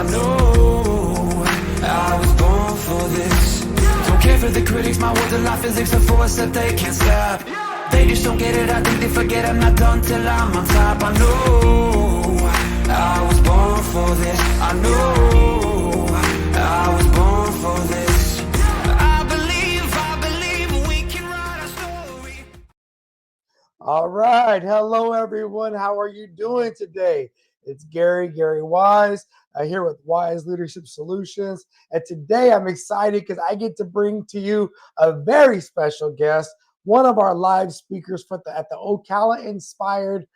I know I was born for this. Don't care for the critics, my words are like physics, a force that they can't stop. They just don't get it, I think they forget I'm not done till I'm on top. I know I was born for this. I know I was born for this. I believe we can write our story. All right. Hello, everyone. How are you doing today? It's Gary Wise, here with Wise Leadership Solutions. And today I'm excited because I get to bring to you a very special guest, one of our live speakers at the Ocala Inspired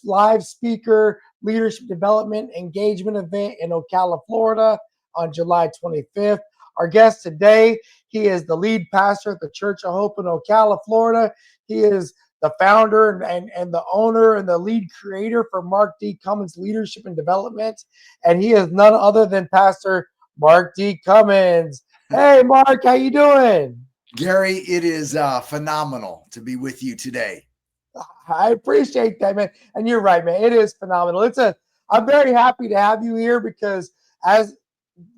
live speaker leadership development engagement event in Ocala, Florida on July 25th. Our guest today, he is the lead pastor at the Church of Hope in Ocala, Florida. He is the founder and the owner and the lead creator for Mark D. Cummins Leadership and Development. And he is none other than Pastor Mark D. Cummins. Hey, Mark, how you doing? Gary, it is phenomenal to be with you today. I appreciate that, man. And you're right, man. It is phenomenal. I'm very happy to have you here because as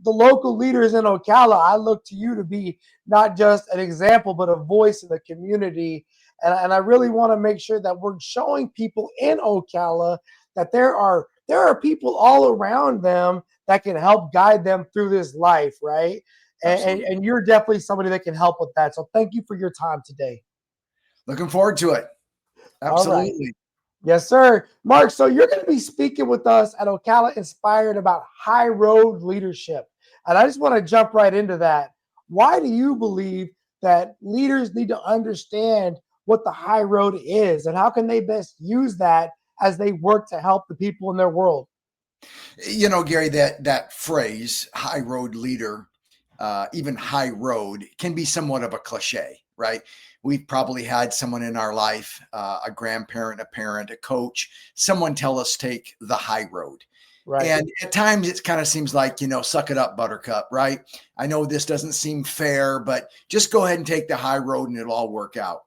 the local leaders in Ocala, I look to you to be not just an example, but a voice in the community. And I really want to make sure that we're showing people in Ocala that there are people all around them that can help guide them through this life, right? And you're definitely somebody that can help with that. So thank you for your time today. Looking forward to it. Absolutely. All right. Yes, sir. Mark, so you're going to be speaking with us at Ocala Inspired about high road leadership. And I just want to jump right into that. Why do you believe that leaders need to understand what the high road is, and how can they best use that as they work to help the people in their world? You know, Gary, that phrase, high road leader, even high road, can be somewhat of a cliche, right? We've probably had someone in our life, a grandparent, a parent, a coach, someone tell us take the high road. Right. And at times it kind of seems like, suck it up, buttercup, right? I know this doesn't seem fair, but just go ahead and take the high road and it'll all work out.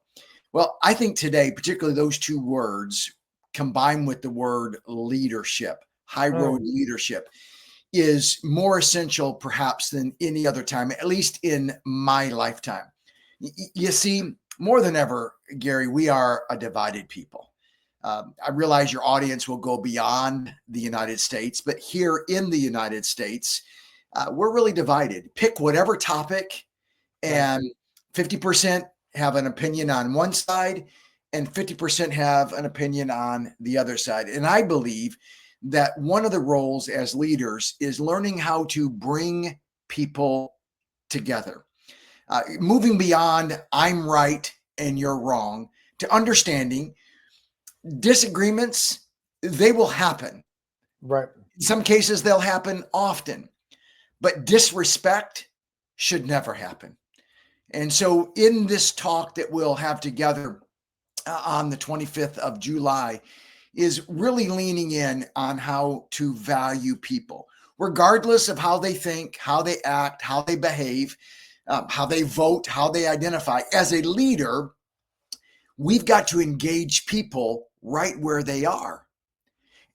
Well, I think today, particularly those two words combined with the word leadership, high road leadership, is more essential perhaps than any other time, at least in my lifetime. You see, more than ever, Gary, we are a divided people. I realize your audience will go beyond the United States, but here in the United States, we're really divided. Pick whatever topic, and 50% have an opinion on one side and 50% have an opinion on the other side. And I believe that one of the roles as leaders is learning how to bring people together, moving beyond I'm right and you're wrong to understanding disagreements. They will happen. Right. In some cases, they'll happen often, but disrespect should never happen. And so in this talk that we'll have together on the 25th of July is really leaning in on how to value people, regardless of how they think, how they act, how they behave, how they vote, how they identify. As a leader, we've got to engage people right where they are.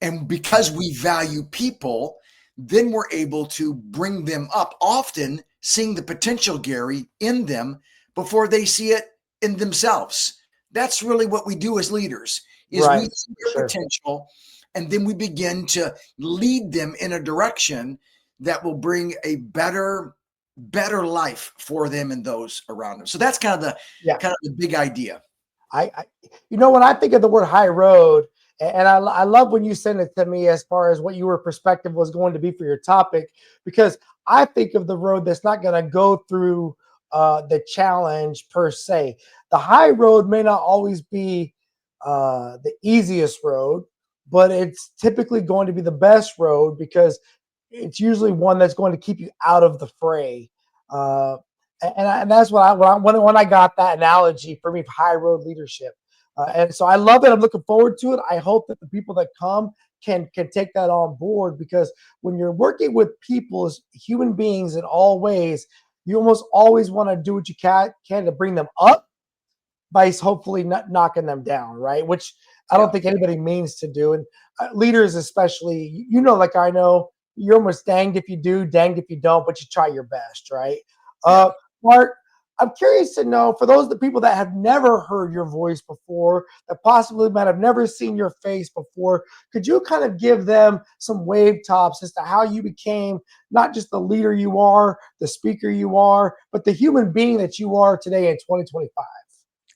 And because we value people, then we're able to bring them up, often seeing the potential, Gary, in them before they see it in themselves. That's really what we do as leaders, is we see their potential, and then we begin to lead them in a direction that will bring a better life for them and those around them. So that's kind of the big idea. When I think of the word high road, and I love when you send it to me as far as what your perspective was going to be for your topic, because I think of the road that's not going to go through the challenge per se. The high road may not always be the easiest road, but it's typically going to be the best road because it's usually one that's going to keep you out of the fray. And that's what when I got that analogy for me, high road leadership. And so I love it. I'm looking forward to it. I hope that the people that come can take that on board, because when you're working with people as human beings in all ways, you almost always want to do what you can to bring them up by hopefully not knocking them down, right? Which I don't think anybody means to do. And leaders especially, like I know, you're almost danged if you do, danged if you don't, but you try your best, right? Yeah. Mark, I'm curious to know, for those of the people that have never heard your voice before, that possibly might have never seen your face before, could you kind of give them some wave tops as to how you became not just the leader you are, the speaker you are, but the human being that you are today in 2025?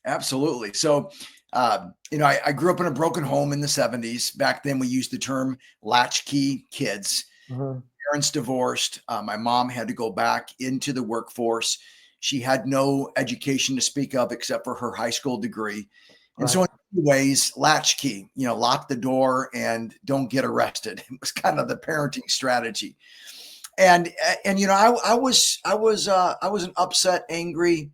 Absolutely. So, I grew up in a broken home in the 70s. Back then, we used the term latchkey kids. Mhm. Parents divorced. My mom had to go back into the workforce. She had no education to speak of except for her high school degree. And so, Right. in many ways, latchkey, lock the door and don't get arrested. It was kind of the parenting strategy. And I was an upset, angry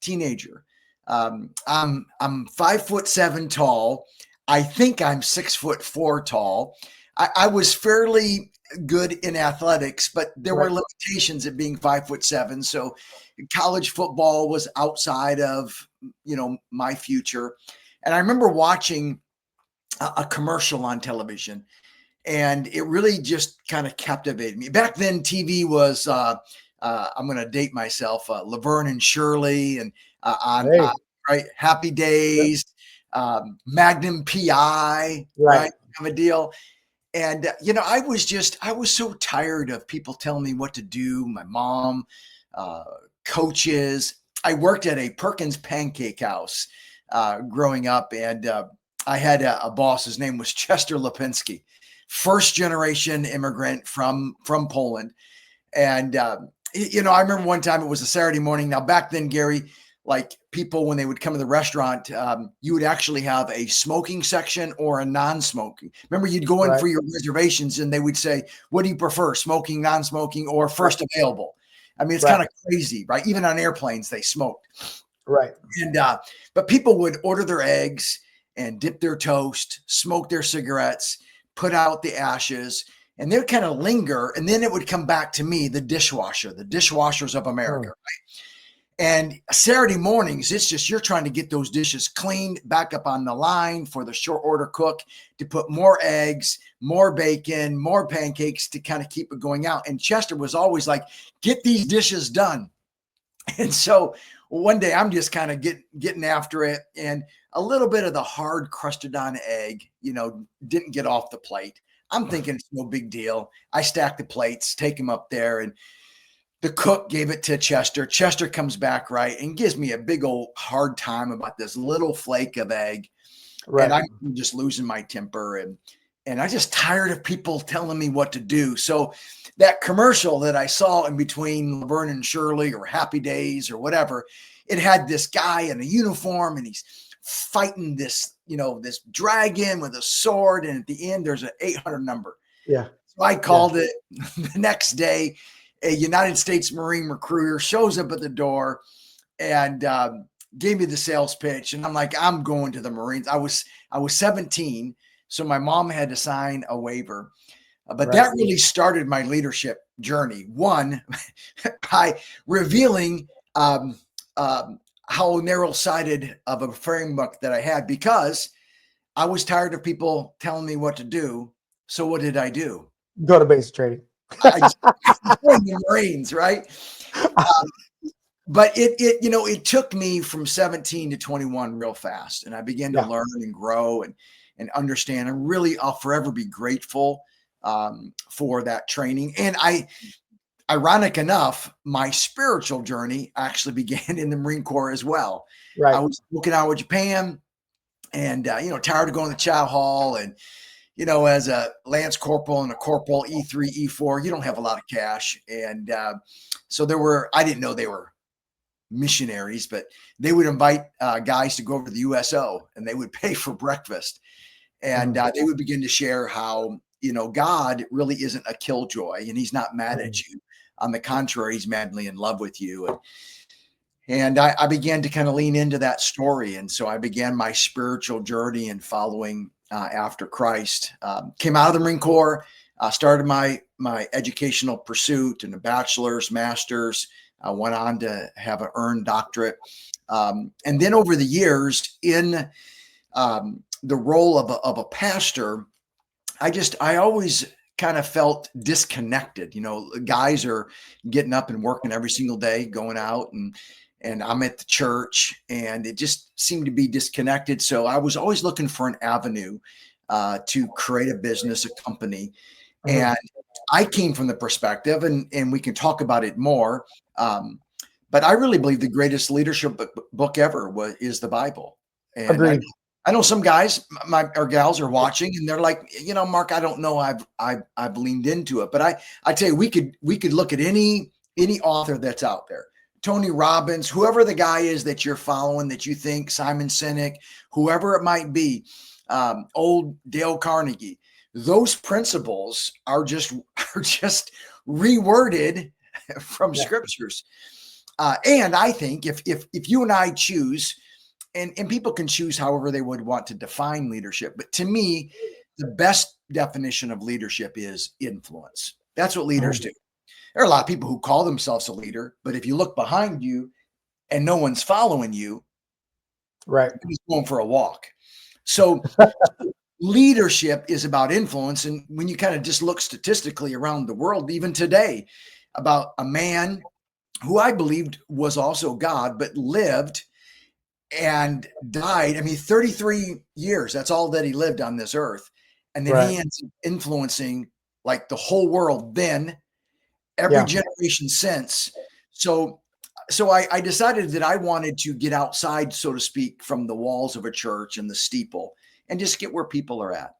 teenager. I'm 5'7" tall. I think I'm 6'4" tall. I was fairly good in athletics, but there were Right. limitations at being 5'7". So college football was outside of my future. And I remember watching a commercial on television, and it really just kind of captivated me. Back then, TV was I'm going to date myself, Laverne and Shirley, and on Hey. right, Happy Yep. Days, Magnum PI, Right. right, kind of a deal. And I was so tired of people telling me what to do. My mom, uh, coaches. I worked at a Perkins Pancake House growing up, and I had a boss. His name was Chester Lipinski, first generation immigrant from Poland. And I remember one time, it was a Saturday morning. Now back then, Gary, like, people, when they would come to the restaurant, you would actually have a smoking section or a non-smoking. Remember, you'd go in Right. for your reservations and they would say, what do you prefer, smoking, non-smoking, or Right. first available? I mean, it's Right. kind of crazy, right? Even on airplanes, they smoked. Right. And but people would order their eggs and dip their toast, smoke their cigarettes, put out the ashes, and they'd kind of linger. And then it would come back to me, the dishwashers of America. Mm. And Saturday mornings, it's just, you're trying to get those dishes cleaned, back up on the line for the short order cook to put more eggs, more bacon, more pancakes to kind of keep it going out. And Chester was always like, get these dishes done. And so one day I'm just kind of getting after it, and a little bit of the hard crusted on egg, didn't get off the plate. I'm thinking it's no big deal. I stack the plates, take them up there, and the cook gave it to Chester. Chester comes back, right, and gives me a big old hard time about this little flake of egg. And Right. I'm just losing my temper, and I just tired of people telling me what to do. So that commercial that I saw in between Laverne and Shirley or Happy Days or whatever, it had this guy in a uniform, and he's fighting this dragon with a sword. And at the end, there's an 800 number. Yeah. So I Yeah. called it. The next day, a United States Marine recruiter shows up at the door and gave me the sales pitch. And I'm like, I'm going to the Marines. I was 17. So my mom had to sign a waiver. But Right. that really started my leadership journey. One, by revealing how narrow-sighted of a framework that I had, because I was tired of people telling me what to do. So what did I do? Go to basic training. I just joined the Marines, right? But it took me from 17 to 21 real fast, and I began to Yeah. learn and grow and understand. And really, I'll forever be grateful for that training. And ironic enough, my spiritual journey actually began in the Marine Corps as well. I Right. was in Okinawa, Japan, and tired of going to the chow hall. And as a Lance Corporal and a Corporal, E3, E4, you don't have a lot of cash. And so I didn't know they were missionaries, but they would invite guys to go over to the USO, and they would pay for breakfast. And they would begin to share how, God really isn't a killjoy, and he's not mad at you. On the contrary, he's madly in love with you. And I began to kind of lean into that story. And so I began my spiritual journey and following after Christ. Came out of the Marine Corps, started my educational pursuit and a bachelor's, master's. I went on to have an earned doctorate. And then over the years, in the role of a pastor, I always kind of felt disconnected. You know, guys are getting up and working every single day, going out, and I'm at the church, and it just seemed to be disconnected. So I was always looking for an avenue to create a business, a company. And I came from the perspective, and we can talk about it more. But I really believe the greatest leadership book ever is the Bible. And Agreed. I know some guys, or gals, are watching, and they're like, you know, Mark, I don't know, I've leaned into it, but I tell you, we could look at any author that's out there, Tony Robbins, whoever the guy is that you're following, that you think, Simon Sinek, whoever it might be, old Dale Carnegie. Those principles are just reworded from scriptures. And I think if you and I choose, and people can choose however they would want to define leadership, but to me, the best definition of leadership is influence. That's what leaders do. There are a lot of people who call themselves a leader, but if you look behind you and no one's following you, right, you're just going for a walk. So leadership is about influence. And when you kind of just look statistically around the world, even today, about a man who I believed was also God, but lived and died. I mean, 33 years, that's all that he lived on this earth. And then he ends up influencing like the whole world, then every generation since. So I decided that I wanted to get outside, so to speak, from the walls of a church and the steeple, and just get where people are at.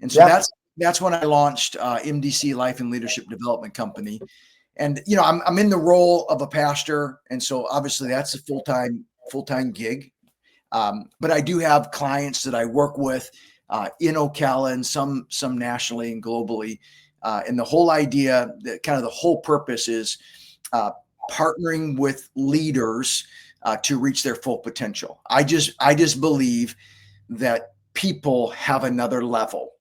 And so that's when I launched MDC Life and Leadership Development Company. And, you know, I'm in the role of a pastor. And so obviously that's a full-time gig. But I do have clients that I work with in Ocala and some nationally and globally. And the whole idea, kind of the whole purpose is partnering with leaders to reach their full potential. I just believe that people have another level,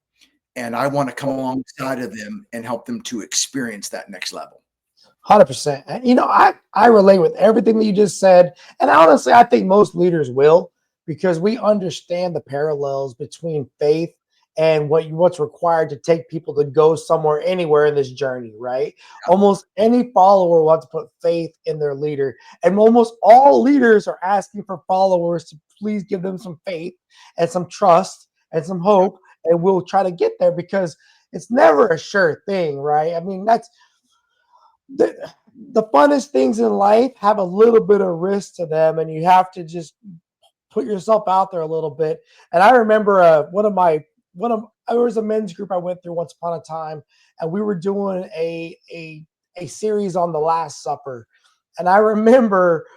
and I want to come alongside of them and help them to experience that next level. 100%. And, you know, I relate with everything that you just said. And honestly, I think most leaders will, because we understand the parallels between faith and what's required to take people to go somewhere, anywhere in this journey, right? Yeah. Almost any follower wants to put faith in their leader. And almost all leaders are asking for followers to please give them some faith and some trust and some hope. And we'll try to get there, because it's never a sure thing, right? I mean, that's the funnest things in life have a little bit of risk to them, and you have to just put yourself out there a little bit. And I remember there was a men's group I went through once upon a time, and we were doing a series on the Last Supper. And I remember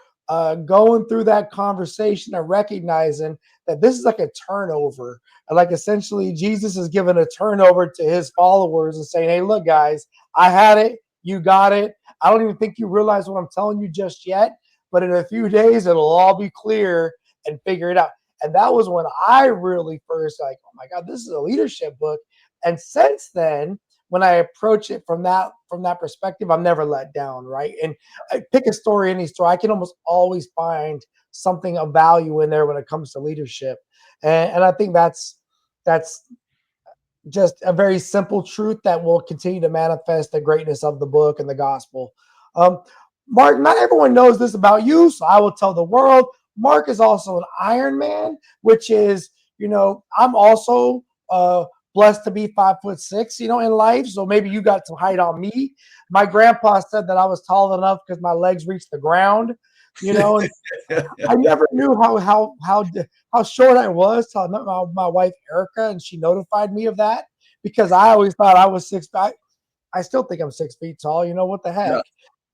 going through that conversation and recognizing that this is like a turnover. And like essentially Jesus is giving a turnover to his followers and saying, hey, look, guys, I had it. You got it. I don't even think you realize what I'm telling you just yet, but in a few days, it'll all be clear and figure it out. And that was when I really first like, oh my God, this is a leadership book. And since then, when I approach it from that perspective, I'm never let down, right? And I pick a story, any story, I can almost always find something of value in there when it comes to leadership. And I think that's just a very simple truth that will continue to manifest the greatness of the book and the gospel. Mark, not everyone knows this about you, so I will tell the world. Mark is also an Ironman, which is, you know, I'm also blessed to be 5'6", you know, in life. So maybe you got some height on me. My grandpa said that I was tall enough because my legs reached the ground, you know. And I never knew how short I was till I met my wife Erica, and she notified me of that, because I always thought I was 6 feet. I still think I'm 6 feet tall. You know, what the heck? Yeah.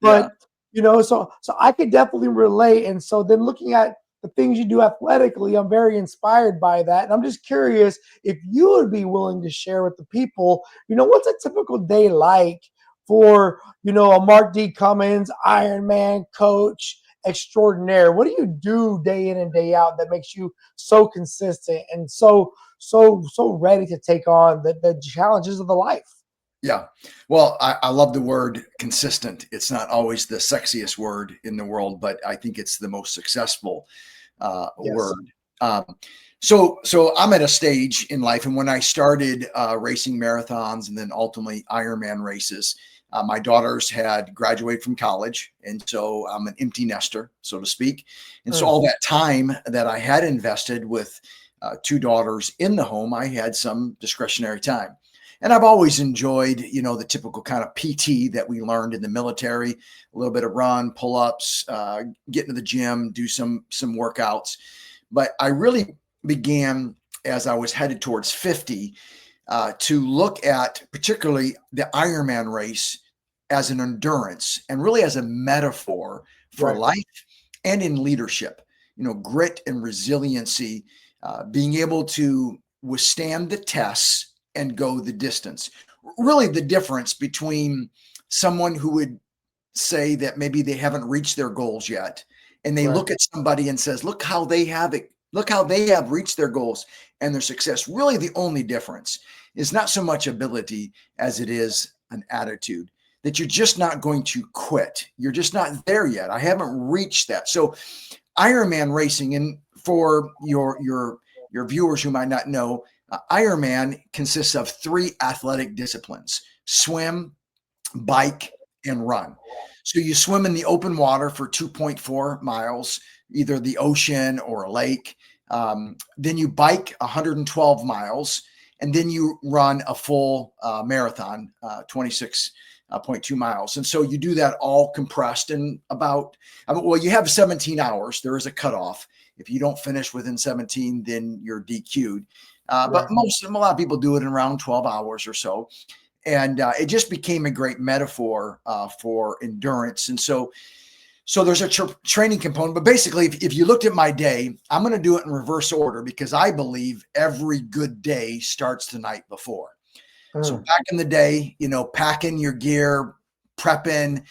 But you know, so I could definitely relate. And so then looking at the things you do athletically, I'm very inspired by that. And I'm just curious if you would be willing to share with the people, you know, what's a typical day like for, you know, a Mark D. Cummins, Ironman coach extraordinaire? What do you do day in and day out that makes you so consistent and so ready to take on the challenges of the life? Yeah. Well, I love the word consistent. It's not always the sexiest word in the world, but I think it's the most successful word. So I'm at a stage in life, and when I started racing marathons and then ultimately Ironman races, my daughters had graduated from college, and so I'm an empty nester, so to speak. And so all that time that I had invested with two daughters in the home, I had some discretionary time. And I've always enjoyed, the typical kind of PT that we learned in the military, a little bit of run, pull-ups, get into the gym, do some workouts. But I really began as I was headed towards 50 to look at particularly the Ironman race as an endurance and really as a metaphor for Right. life and in leadership. Grit and resiliency, being able to withstand the tests and go the distance. Really, the difference between someone who would say that maybe they haven't reached their goals yet, and they Right. look at somebody and says, "Look how they have it. Look how they have reached their goals and their success." Really, the only difference is not so much ability as it is an attitude that you're just not going to quit. You're just not there yet. I haven't reached that. So, Ironman racing, and for your viewers who might not know, Ironman consists of 3 athletic disciplines: swim, bike, and run. So you swim in the open water for 2.4 miles, either the ocean or a lake. Then you bike 112 miles, and then you run a full marathon, 26.2 miles. And so you do that all compressed in about, well, you have 17 hours. There is a cutoff. If you don't finish within 17, then you're DQ'd. But a lot of people do it in around 12 hours or so. And it just became a great metaphor for endurance. And so there's a training component. But basically, if you looked at my day, I'm going to do it in reverse order because I believe every good day starts the night before. So back in the day, packing your gear, prepping.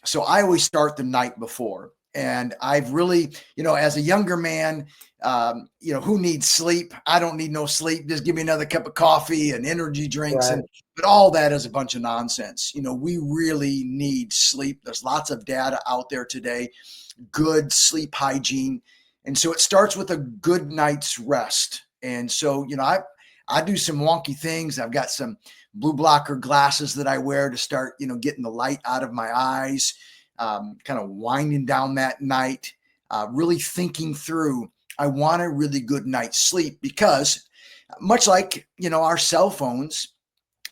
So I always start the night before. And I've really, as a younger man, who needs sleep? I don't need no sleep. Just give me another cup of coffee and energy drinks. Right. But all that is a bunch of nonsense. We really need sleep. There's lots of data out there today, good sleep hygiene. And so it starts with a good night's rest. And so, I do some wonky things. I've got some blue blocker glasses that I wear to start, getting the light out of my eyes, kind of winding down that night, really thinking through, I want a really good night's sleep because much like, our cell phones,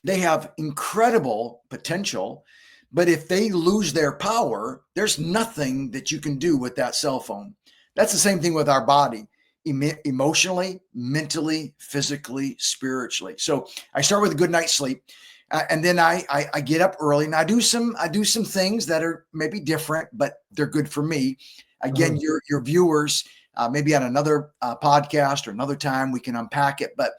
they have incredible potential, but if they lose their power, there's nothing that you can do with that cell phone. That's the same thing with our body, emotionally, mentally, physically, spiritually. So I start with a good night's sleep. And then I get up early and I do some things that are maybe different, but they're good for me. Again, your viewers, maybe on another podcast or another time we can unpack it. But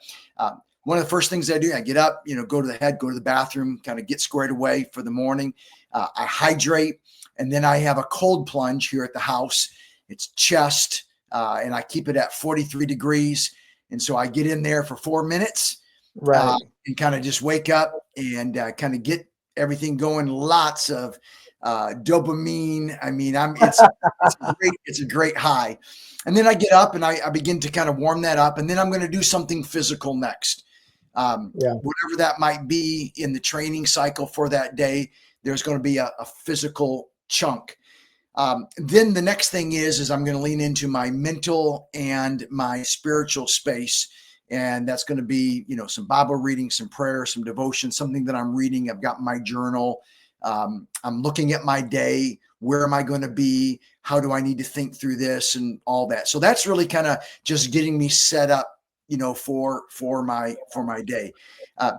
one of the first things I do, I get up, go to the bathroom, kind of get squared away for the morning. I hydrate, and then I have a cold plunge here at the house. It's chest, and I keep it at 43 degrees. And so I get in there for 4 minutes. Right. And kind of just wake up and kind of get everything going. Lots of dopamine. I mean, it's a great high. And then I get up and I begin to kind of warm that up. And then I'm going to do something physical next. Whatever that might be in the training cycle for that day, there's going to be a physical chunk. Then the next thing is I'm going to lean into my mental and my spiritual space. And that's going to be, some Bible reading, some prayer, some devotion, something that I'm reading. I've got my journal. I'm looking at my day. Where am I going to be? How do I need to think through this and all that? So that's really kind of just getting me set up, for my day. I'm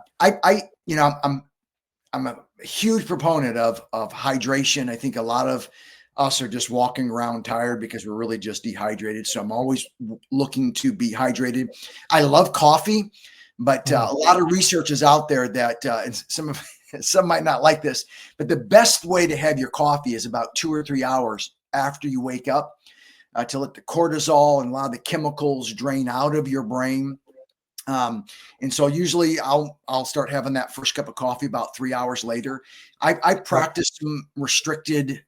a huge proponent of hydration. I think a lot of us are just walking around tired because we're really just dehydrated. So I'm always looking to be hydrated. I love coffee, but a lot of research is out there that and some might not like this, but the best way to have your coffee is about 2 or 3 hours after you wake up to let the cortisol and a lot of the chemicals drain out of your brain. And so usually I'll start having that first cup of coffee about 3 hours later. I practice some restricted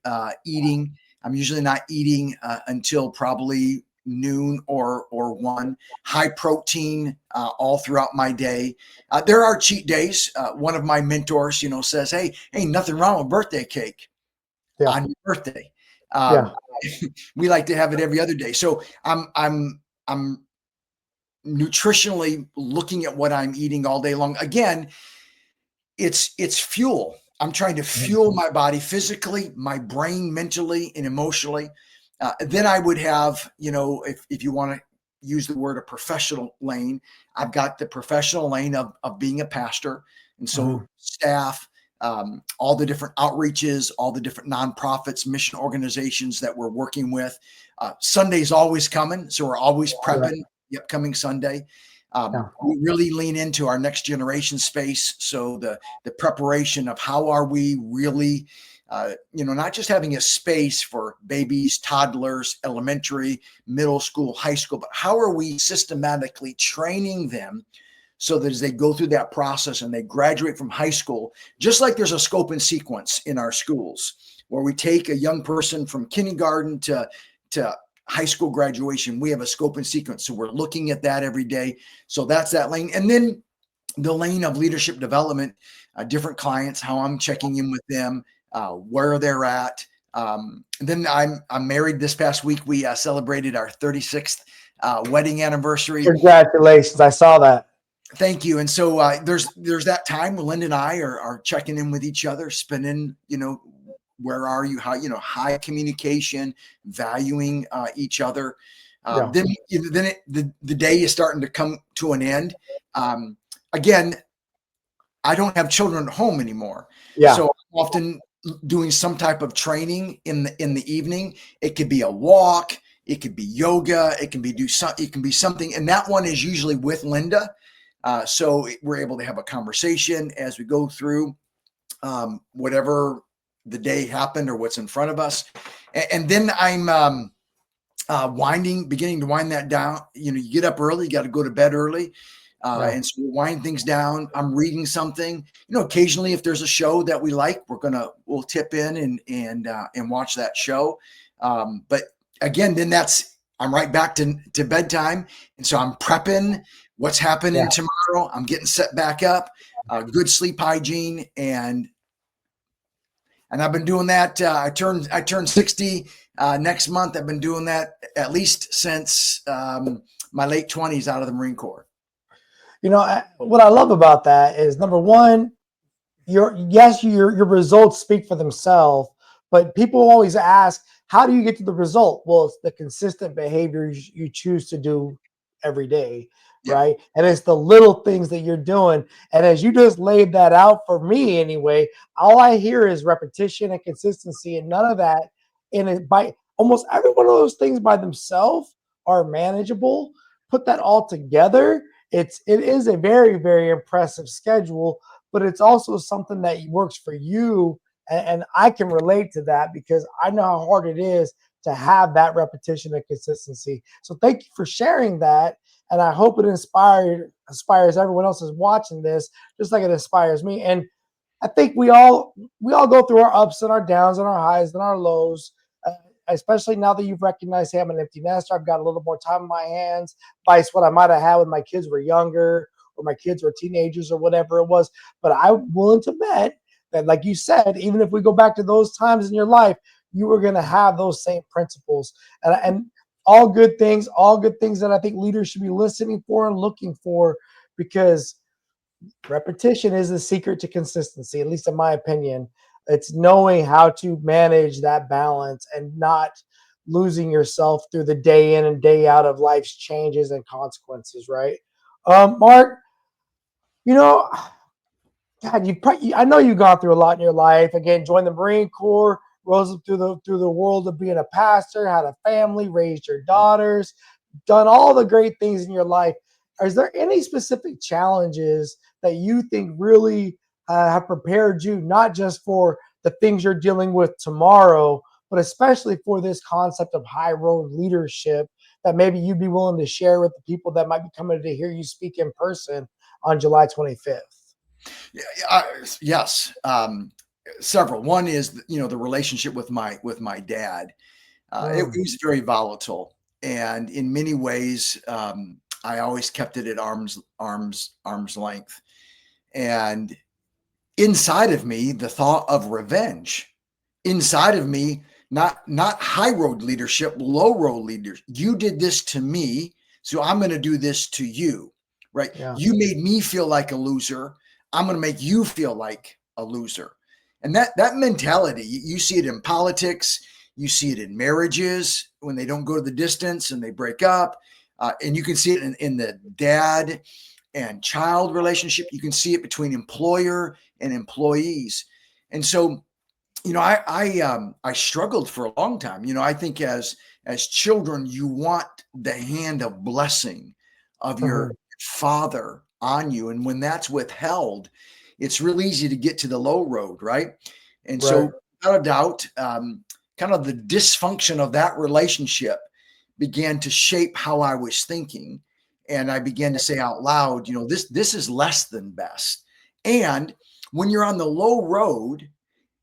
eating. I'm usually not eating until probably noon or 1. High protein all throughout my day. There are cheat days. One of my mentors, says, "Hey, ain't nothing wrong with birthday cake Yeah. on your birthday." Yeah. We like to have it every other day. So I'm nutritionally looking at what I'm eating all day long. Again, it's fuel. I'm trying to fuel my body physically, my brain, mentally, and emotionally. Then I would have, if you want to use the word a professional lane, I've got the professional lane of being a pastor. And so staff, all the different outreaches, all the different nonprofits, mission organizations that we're working with. Sunday's always coming. So we're always prepping the upcoming Sunday. We really lean into our next generation space. So the preparation of how are we really, not just having a space for babies, toddlers, elementary, middle school, high school, but how are we systematically training them so that as they go through that process and they graduate from high school, just like there's a scope and sequence in our schools where we take a young person from kindergarten to high school graduation, we have a scope and sequence. So we're looking at that every day. So that's that lane. And then the lane of leadership development, different clients, how I'm checking in with them, where they're at. Then I'm married this past week. We celebrated our 36th wedding anniversary. Congratulations. I saw that. Thank you. And so there's that time where Linda and I are checking in with each other, spending, where are you? How, high communication, valuing each other. Then the day is starting to come to an end. Again, I don't have children at home anymore. Yeah. So I'm often doing some type of training in the evening. It could be a walk. It could be yoga. It can be something. And that one is usually with Linda. So we're able to have a conversation as we go through whatever the day happened or what's in front of us. And then I'm beginning to wind that down. You get up early, you got to go to bed early. And so we wind things down. I'm reading something, occasionally if there's a show that we like, we'll tip in and watch that show. But again, then I'm right back to bedtime. And so I'm prepping what's happening tomorrow. I'm getting set back up, good sleep hygiene. And I've been doing that. I turned 60 next month. I've been doing that at least since my late 20s out of the Marine Corps. What I love about that is, number one, your results speak for themselves, but people always ask, how do you get to the result? Well, it's the consistent behaviors you choose to do every day. Right. And it's the little things that you're doing. And as you just laid that out for me anyway, all I hear is repetition and consistency, and none of that by almost every one of those things by themselves are manageable. Put that all together. It is a very, very impressive schedule, but it's also something that works for you. And I can relate to that because I know how hard it is to have that repetition and consistency. So thank you for sharing that. And I hope it inspires everyone else who's watching this, just like it inspires me. And I think we all go through our ups and our downs and our highs and our lows, especially now that you've recognized, hey, I'm an empty nester. I've got a little more time in my hands, vice what I might have had when my kids were younger or my kids were teenagers or whatever it was. But I'm willing to bet that, like you said, even if we go back to those times in your life, you were going to have those same principles. And all good things that I think leaders should be listening for and looking for, because repetition is the secret to consistency, at least in my opinion. It's knowing how to manage that balance and not losing yourself through the day in and day out of life's changes and consequences, right? Mark, God, I know you've gone through a lot in your life. Again, joined the Marine Corps, rose up through the world of being a pastor, had a family, raised your daughters, done all the great things in your life. Is there any specific challenges that you think really have prepared you, not just for the things you're dealing with tomorrow, but especially for this concept of high road leadership, that maybe you'd be willing to share with the people that might be coming to hear you speak in person on July 25th? Yes. Several. One is, the relationship with my dad. It was very volatile. And in many ways, I always kept it at arm's length. And inside of me, the thought of revenge. Inside of me, not high road leadership, low road leaders. You did this to me, so I'm going to do this to you, right? Yeah. You made me feel like a loser. I'm going to make you feel like a loser. And that mentality, you see it in politics, you see it in marriages when they don't go to the distance and they break up, and you can see it in the dad and child relationship. You can see it between employer and employees. And so, I struggled for a long time. I think as children, you want the hand of blessing of your father on you. And when that's withheld, it's real easy to get to the low road, right? And so, without a doubt, kind of the dysfunction of that relationship began to shape how I was thinking. And I began to say out loud, this is less than best. And when you're on the low road,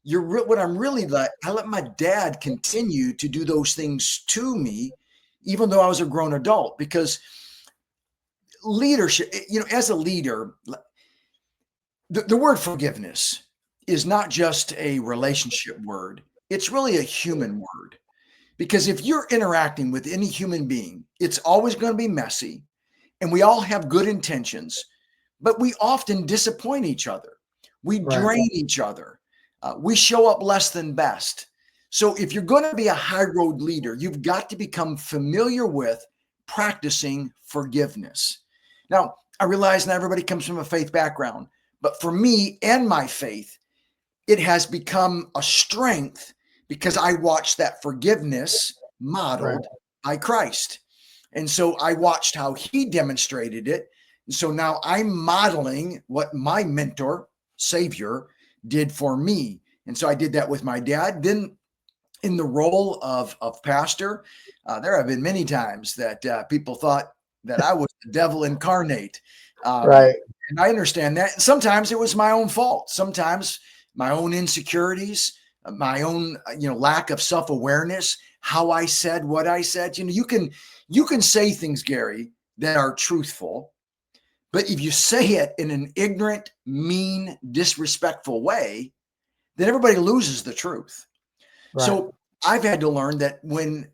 what I'm really like, I let my dad continue to do those things to me, even though I was a grown adult, because leadership, as a leader, the word forgiveness is not just a relationship word. It's really a human word, because if you're interacting with any human being, it's always going to be messy, and we all have good intentions, but we often disappoint each other. We drain each other. We show up less than best. So if you're going to be a high road leader, you've got to become familiar with practicing forgiveness. Now, I realize not everybody comes from a faith background, but for me and my faith, it has become a strength because I watched that forgiveness modeled by Christ. And so I watched how he demonstrated it. And so now I'm modeling what my mentor, Savior, did for me. And so I did that with my dad. Then in the role of pastor, there have been many times that people thought that I was the devil incarnate. And I understand that. Sometimes it was my own fault. Sometimes my own insecurities, my own, lack of self-awareness, how I said what I said. You can say things, Gary, that are truthful, but if you say it in an ignorant, mean, disrespectful way, then everybody loses the truth. So I've had to learn that when,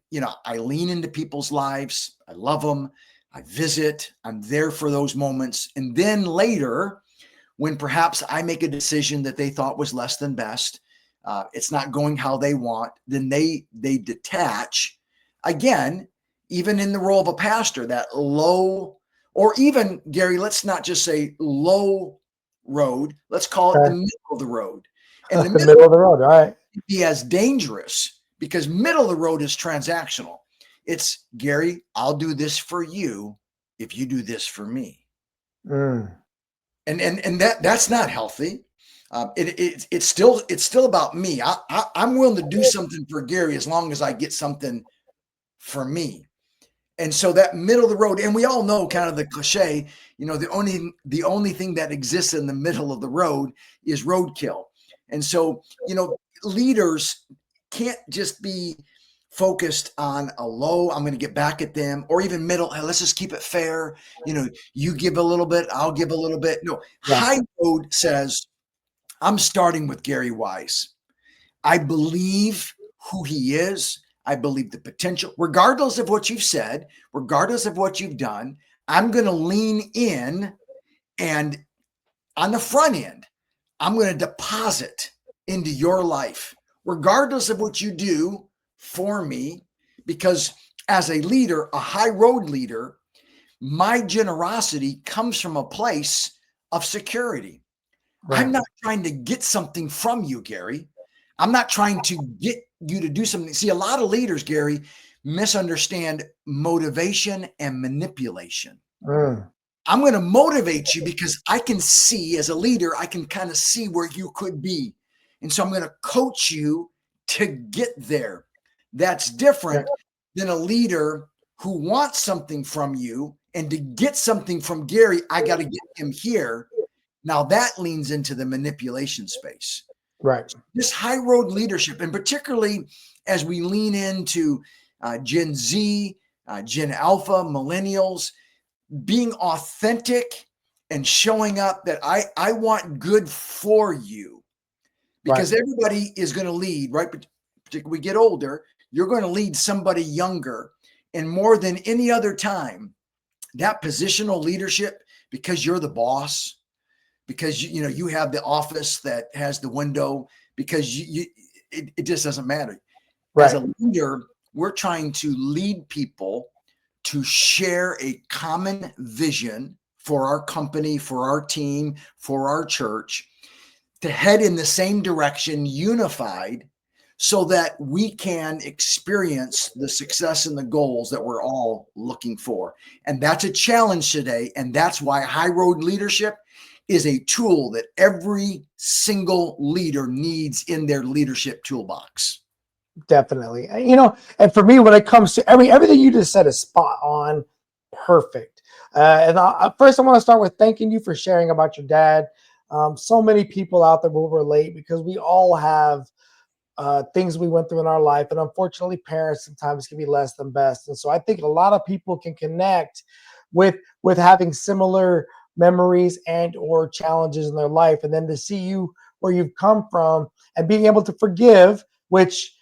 I lean into people's lives, I love them, I visit, I'm there for those moments. And then later, when perhaps I make a decision that they thought was less than best, it's not going how they want, then they detach. Again, even in the role of a pastor, that low, or even, Gary, let's not just say low road, let's call it the middle of the road. And the middle of the road, right? Be as dangerous, because middle of the road is transactional. It's, Gary, I'll do this for you if you do this for me. And that's not healthy. It's still about me. I'm willing to do something for Gary as long as I get something for me. And so that middle of the road, and we all know kind of the cliche, the only thing that exists in the middle of the road is roadkill. And so, leaders can't just be focused on a low, I'm going to get back at them, or even middle, hey, let's just keep it fair. You give a little bit, I'll give a little bit. No, high road says, I'm starting with Gary Wise. I believe who he is. I believe the potential, regardless of what you've said, regardless of what you've done. I'm going to lean in, and on the front end, I'm going to deposit into your life, regardless of what you do for me, because as a leader, a high road leader, my generosity comes from a place of security. I'm not trying to get something from you, Gary. I'm not trying to get you to do something. See, a lot of leaders, Gary, misunderstand motivation and manipulation. I'm going to motivate you because I can see, as a leader, I can kind of see where you could be. And so I'm going to coach you to get there. That's different than a leader who wants something from you. And to get something from Gary, I got to get him here. Now that leans into the manipulation space. This high road leadership, and particularly as we lean into Gen Z, Gen Alpha, millennials, being authentic and showing up that I want good for you, because everybody is going to lead, right? Particularly we get older, you're going to lead somebody younger. And more than any other time, that positional leadership, because you're the boss, because you have the office that has the window, because it just doesn't matter. As a leader, we're trying to lead people to share a common vision for our company, for our team, for our church, to head in the same direction, unified, so that we can experience the success and the goals that we're all looking for. And that's a challenge today. And that's why High Road Leadership is a tool that every single leader needs in their leadership toolbox. Definitely. And for me, when it comes to everything you just said is spot on, perfect. First, I want to start with thanking you for sharing about your dad. So many people out there will relate, because we all have things we went through in our life. And unfortunately, parents sometimes can be less than best. And so I think a lot of people can connect with having similar memories and or challenges in their life. And then to see you where you've come from and being able to forgive, which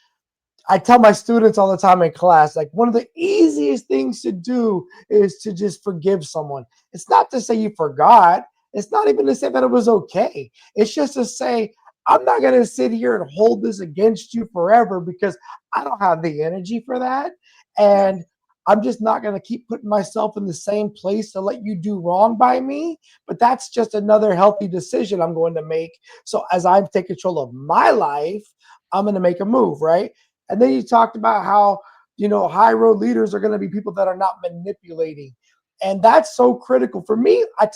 I tell my students all the time in class, like, one of the easiest things to do is to just forgive someone. It's not to say you forgot. It's not even to say that it was okay. It's just to say, I'm not going to sit here and hold this against you forever, because I don't have the energy for that. And I'm just not going to keep putting myself in the same place to let you do wrong by me. But that's just another healthy decision I'm going to make. So as I take control of my life, I'm going to make a move, right? And then you talked about how, high road leaders are going to be people that are not manipulating. And that's so critical for me. I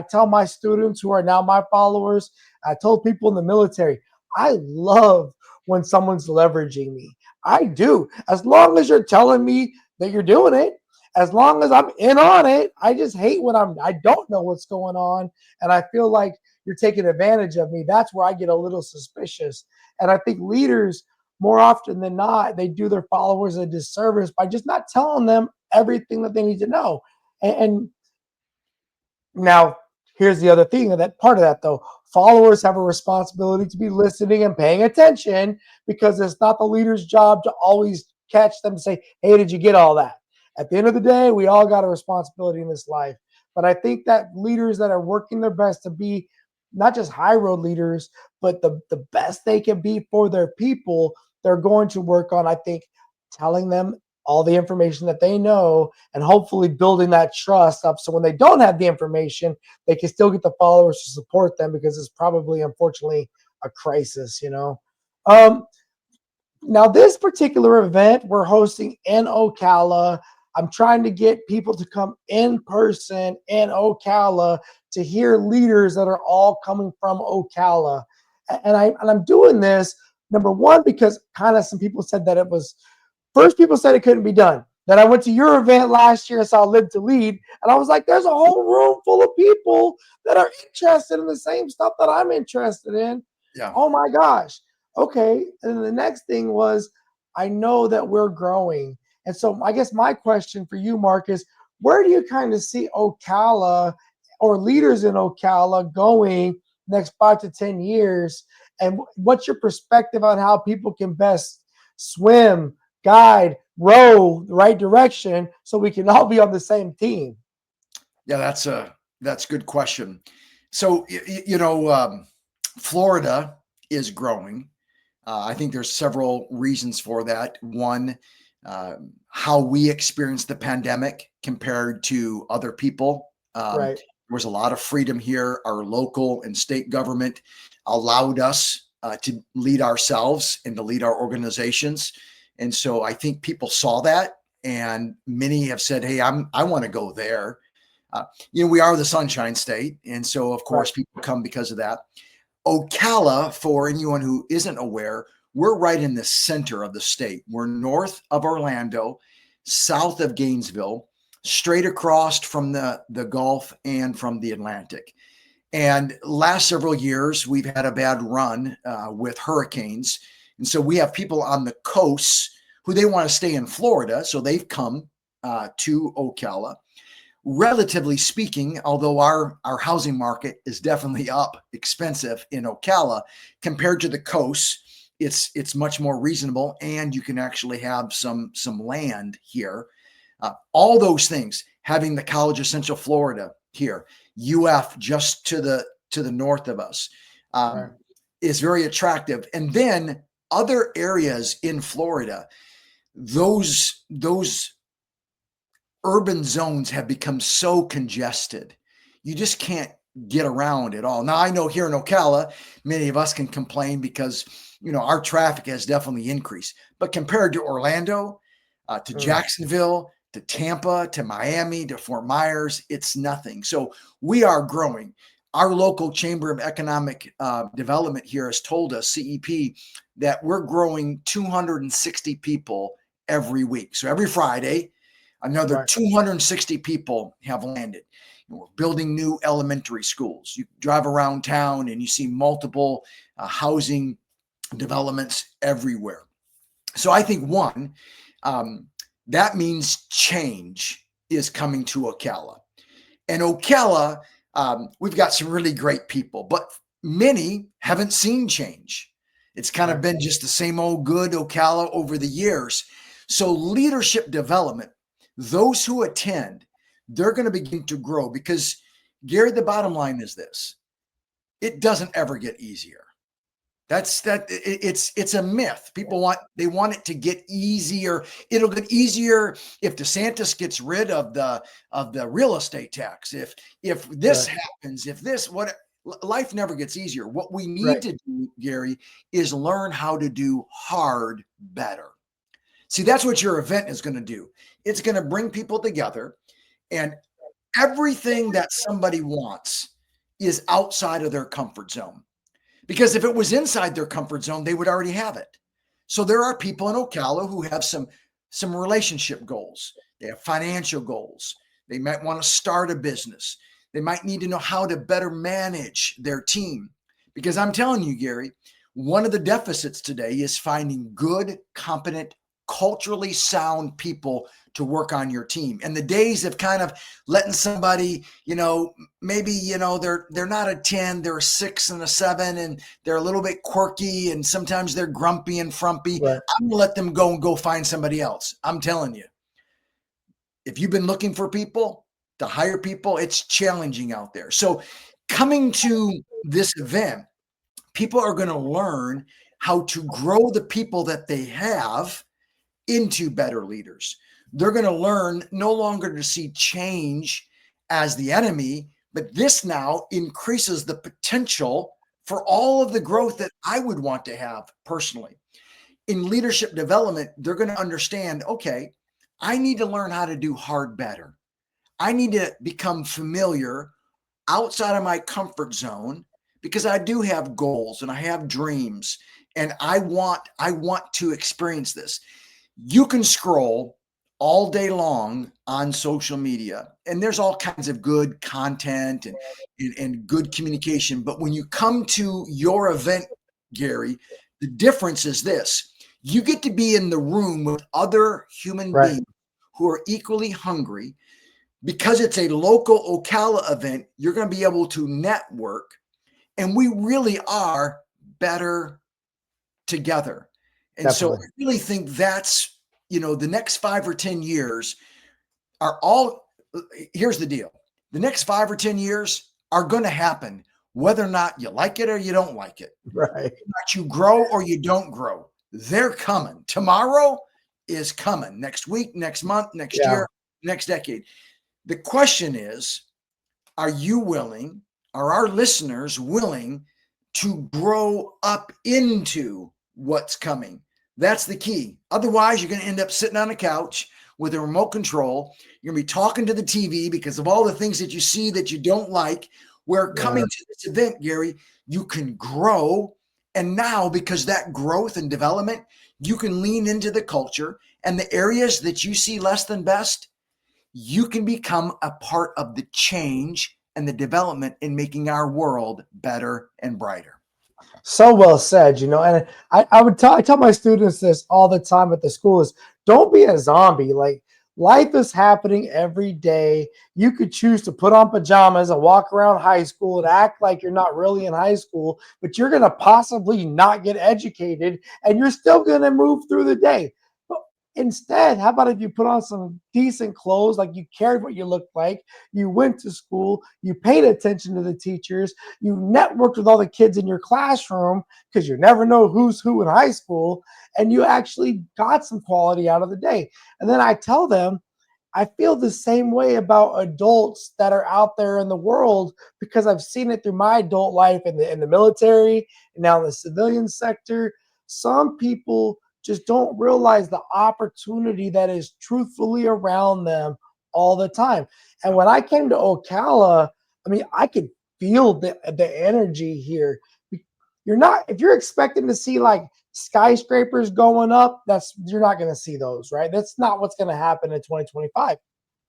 tell my students who are now my followers, I told people in the military, I love when someone's leveraging me. I do. As long as you're telling me that you're doing it, as long as I'm in on it. I just hate when I don't know what's going on and I feel like you're taking advantage of me. That's where I get a little suspicious. And I think leaders, more often than not, they do their followers a disservice by just not telling them everything that they need to know. And now, here's the other thing, that part of that, though. Followers have a responsibility to be listening and paying attention, because it's not the leader's job to always catch them and say, hey, did you get all that? At the end of the day, we all got a responsibility in this life. But I think that leaders that are working their best to be not just high road leaders, but the best they can be for their people, they're going to work on, I think, telling them all the information that they know, and hopefully building that trust up. So when they don't have the information, they can still get the followers to support them, because it's probably, unfortunately, a crisis, Now, this particular event we're hosting in Ocala, I'm trying to get people to come in person in Ocala to hear leaders that are all coming from Ocala. And I'm doing this, number one, because kind of some people said that first people said it couldn't be done. Then I went to your event last year and saw Live to Lead. And I was like, there's a whole room full of people that are interested in the same stuff that I'm interested in. Yeah. Oh my gosh. Okay. And then the next thing was, I know that we're growing. And so I guess my question for you, Mark, is where do you kind of see Ocala or leaders in Ocala going next 5 to 10 years? And what's your perspective on how people can best swim, guide, row the right direction so we can all be on the same team? Yeah, that's a good question. So, Florida is growing. I think there's several reasons for that. One, how we experienced the pandemic compared to other people. Right. There was a lot of freedom here. Our local and state government allowed us to lead ourselves and to lead our organizations. And so I think people saw that, and many have said, hey, I want to go there. We are the Sunshine State. And so, of course, people come because of that. Ocala, for anyone who isn't aware, we're right in the center of the state. We're north of Orlando, south of Gainesville, straight across from the Gulf and from the Atlantic. And last several years, we've had a bad run with hurricanes. And so we have people on the coasts who they want to stay in Florida. So they've come to Ocala. Relatively speaking, although our housing market is definitely up expensive in Ocala compared to the coast, it's much more reasonable, and you can actually have some land here. All those things, having the College of Central Florida here, UF just to the north of us, Right. is very attractive. And then other areas in Florida, those urban zones have become so congested. You just can't get around at all. Now, I know here in Ocala, many of us can complain because, our traffic has definitely increased. But compared to Orlando, to Jacksonville, to Tampa, to Miami, to Fort Myers, it's nothing. So we are growing. Our local Chamber of Economic Development here has told us, CEP, that we're growing 260 people every week. So every Friday, another 260 people have landed. And we're building new elementary schools. You drive around town and you see multiple housing developments everywhere. So I think that means change is coming to Ocala. And Ocala, we've got some really great people, but many haven't seen change. It's kind of been just the same old good Ocala over the years. So leadership development, those who attend, they're going to begin to grow because, Gary, the bottom line is this: it doesn't ever get easier. It's a myth. People want it to get easier. It'll get easier if DeSantis gets rid of the real estate tax. If this happens, life never gets easier. What we need to do, Gary, is learn how to do hard better. See, that's what your event is going to do. It's going to bring people together, and everything that somebody wants is outside of their comfort zone. Because if it was inside their comfort zone, they would already have it. So there are people in Ocala who have some relationship goals. They have financial goals. They might want to start a business. They might need to know how to better manage their team. Because I'm telling you, Gary, one of the deficits today is finding good, competent, culturally sound people to work on your team. And the days of kind of letting somebody, maybe, they're not a 10, they're a 6 and a 7, and they're a little bit quirky, and sometimes they're grumpy and frumpy. Right. I'm gonna let them go and go find somebody else. I'm telling you, if you've been looking for people to hire people, it's challenging out there. So coming to this event, people are going to learn how to grow the people that they have into better leaders. They're going to learn no longer to see change as the enemy, but this now increases the potential for all of the growth that I would want to have personally. In leadership development, they're going to understand, okay, I need to learn how to do hard better. I need to become familiar outside of my comfort zone because I do have goals and I have dreams and I want to experience this. You can scroll all day long on social media, and there's all kinds of good content and good communication. But when you come to your event, Gary, the difference is this: you get to be in the room with other human beings who are equally hungry. Because it's a local Ocala event, you're going to be able to network, and we really are better together. And Definitely. So I really think that's, the next 5 or 10 years are all, here's the deal. The next 5 or 10 years are going to happen, whether or not you like it or you don't like it. Right. Whether or not you grow or you don't grow. They're coming. Tomorrow is coming. Next week, next month, next year, next decade. The question is, are you willing, are our listeners willing to grow up into what's coming? That's the key. Otherwise, you're going to end up sitting on a couch with a remote control. You're going to be talking to the TV because of all the things that you see that you don't like. Where coming to this event, Gary, you can grow. And now, because that growth and development, you can lean into the culture and the areas that you see less than best. You can become a part of the change and the development in making our world better and brighter. So well said, and I tell my students this all the time at the school is don't be a zombie. Like Life is happening every day. You could choose to put on pajamas and walk around high school and act like you're not really in high school, but you're going to possibly not get educated and you're still going to move through the day. But instead, how about if you put on some decent clothes, like you cared what you looked like, you went to school, you paid attention to the teachers, you networked with all the kids in your classroom because you never know who's who in high school, and you actually got some quality out of the day. And then I tell them, I feel the same way about adults that are out there in the world because I've seen it through my adult life in the military and now in the civilian sector. Some people just don't realize the opportunity that is truthfully around them all the time. And when I came to Ocala, I mean, I could feel the energy here. You're not, if you're expecting to see like skyscrapers going up, that's, you're not going to see those, right? That's not what's going to happen in 2025.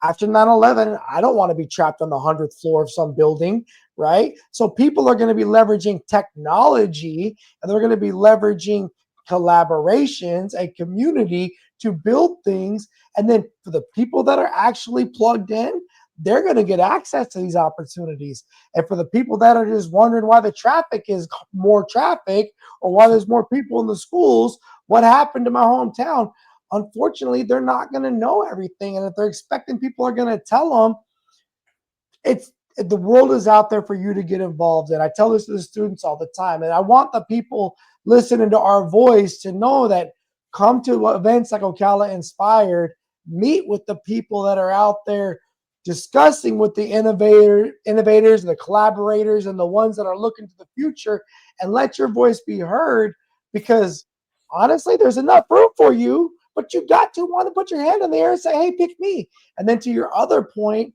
After 9/11, I don't want to be trapped on the 100th floor of some building, right? So people are going to be leveraging technology and they're going to be leveraging collaborations and community to build things. And then for the people that are actually plugged in, they're going to get access to these opportunities. And for the people that are just wondering why the traffic is more traffic or why there's more people in the schools, what happened to my hometown? Unfortunately, they're not going to know everything. And if they're expecting people are going to tell them, it's, the world is out there for you to get involved in. I tell this to the students all the time. And I want the people listening to our voice to know that come to events like Ocala Inspired, meet with the people that are out there discussing with the innovators and the collaborators and the ones that are looking to the future, and let your voice be heard, because honestly, there's enough room for you, but you got to want to put your hand in the air and say, hey, pick me. And then to your other point,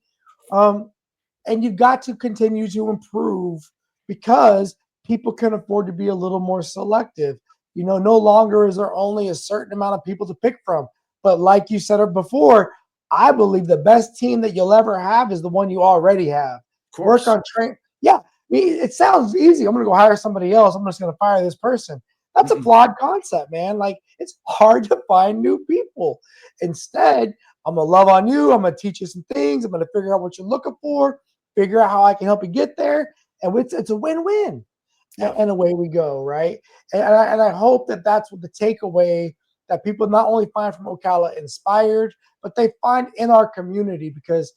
and you've got to continue to improve because people can afford to be a little more selective. You know, no longer is there only a certain amount of people to pick from. But like you said before, I believe the best team that you'll ever have is the one you already have. Work on train. Yeah, I mean, it sounds easy. I'm going to go hire somebody else. I'm just going to fire this person. That's a flawed concept, man. Like, it's hard to find new people. Instead, I'm going to love on you. I'm going to teach you some things. I'm going to figure out what you're looking for, figure out how I can help you get there. And it's a win-win. Yeah. And away we go, right? And I hope that that's what the takeaway that people not only find from Ocala Inspired, but they find in our community, because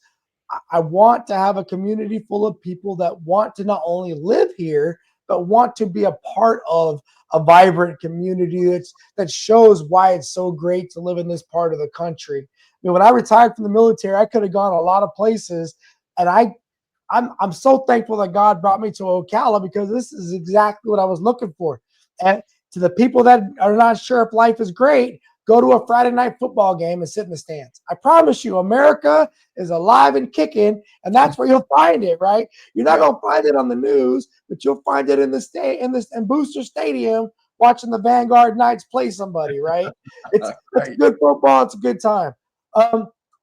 I want to have a community full of people that want to not only live here, but want to be a part of a vibrant community that shows why it's so great to live in this part of the country. I mean, when I retired from the military, I could have gone a lot of places, and I'm so thankful that God brought me to Ocala, because this is exactly what I was looking for. And to the people that are not sure if life is great, go to a Friday night football game and sit in the stands. I promise you, America is alive and kicking, and that's where you'll find it, right? You're not going to find it on the news, but you'll find it in the state, in Booster Stadium, watching the Vanguard Knights play somebody, right? It's good football. It's a good time.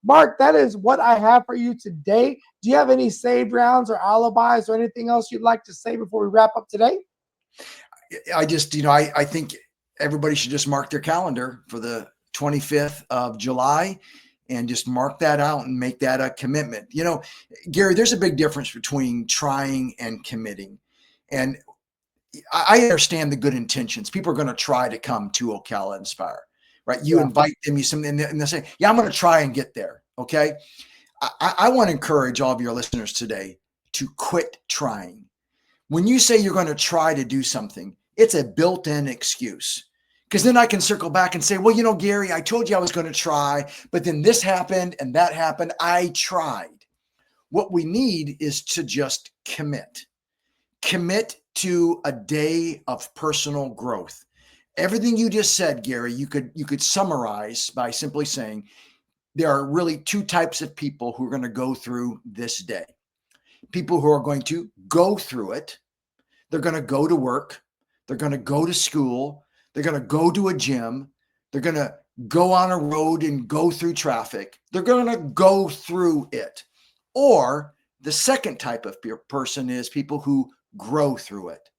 Mark, that is what I have for you today. Do you have any saved rounds or alibis or anything else you'd like to say before we wrap up today? I just, I think everybody should just mark their calendar for the 25th of July and just mark that out and make that a commitment. You know, Gary, there's a big difference between trying and committing. And I understand the good intentions. People are going to try to come to Ocala Inspire, right? You invite them, and they say, yeah, I'm going to try and get there. Okay. I want to encourage all of your listeners today to quit trying. When you say you're going to try to do something, it's a built-in excuse. Because then I can circle back and say, well, you know, Gary, I told you I was going to try, but then this happened and that happened. I tried. What we need is to just commit. Commit to a day of personal growth. Everything you just said, Gary, you could summarize by simply saying there are really two types of people who are going to go through this day. People who are going to go through it. They're going to go to work. They're going to go to school. They're going to go to a gym. They're going to go on a road and go through traffic. They're going to go through it. Or the second type of person is people who grow through it.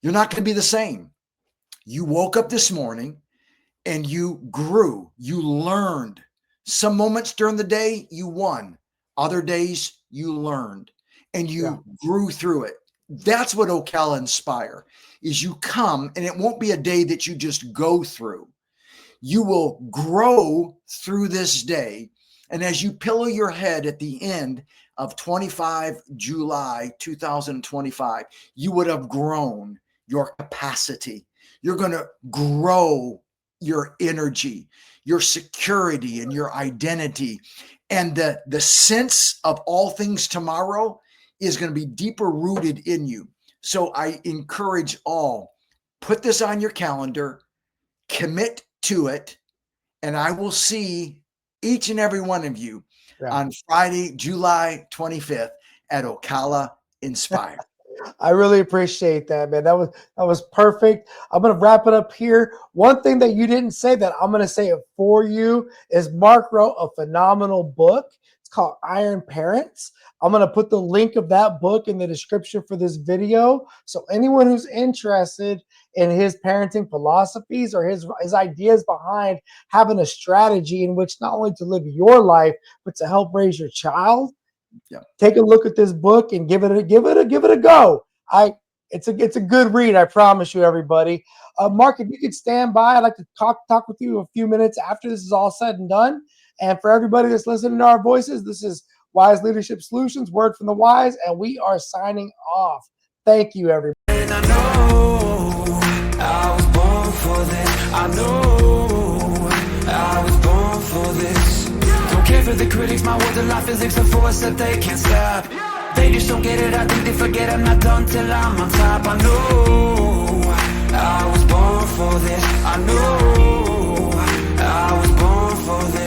You're not going to be the same. You woke up this morning and you grew. You learned Some moments during the day you won, other days you learned and you grew through it. That's what Ocala Inspire is. You come, and it won't be a day that you just go through. You will grow through this day. And as you pillow your head at the end of 25 July 2025, you would have grown your capacity. You're going to grow your energy, your security, and your identity. And the sense of all things tomorrow is going to be deeper rooted in you. So I encourage all, put this on your calendar, commit to it, and I will see each and every one of you on Friday, July 25th at Ocala Inspire. I really appreciate that, man. That was perfect. I'm going to wrap it up here. One thing that you didn't say that I'm going to say it for you is Mark wrote a phenomenal book. It's called Iron Parents. I'm going to put the link of that book in the description for this video. So anyone who's interested in his parenting philosophies or his ideas behind having a strategy in which not only to live your life, but to help raise your child, take a look at this book and give it a go. It's a good read. I promise you, everybody. Mark, if you could stand by, I'd like to talk with you a few minutes after this is all said and done. And for everybody that's listening to our voices, this is Wise Leadership Solutions, Word from the Wise, and we are signing off. Thank you, everybody. And I know I was born for this. I know I was born for this. Don't care for the critics, my words are like physics, a force that they can't stop. They just don't get it, I think they forget I'm not done till I'm on top. I know I was born for this. I know I was born for this.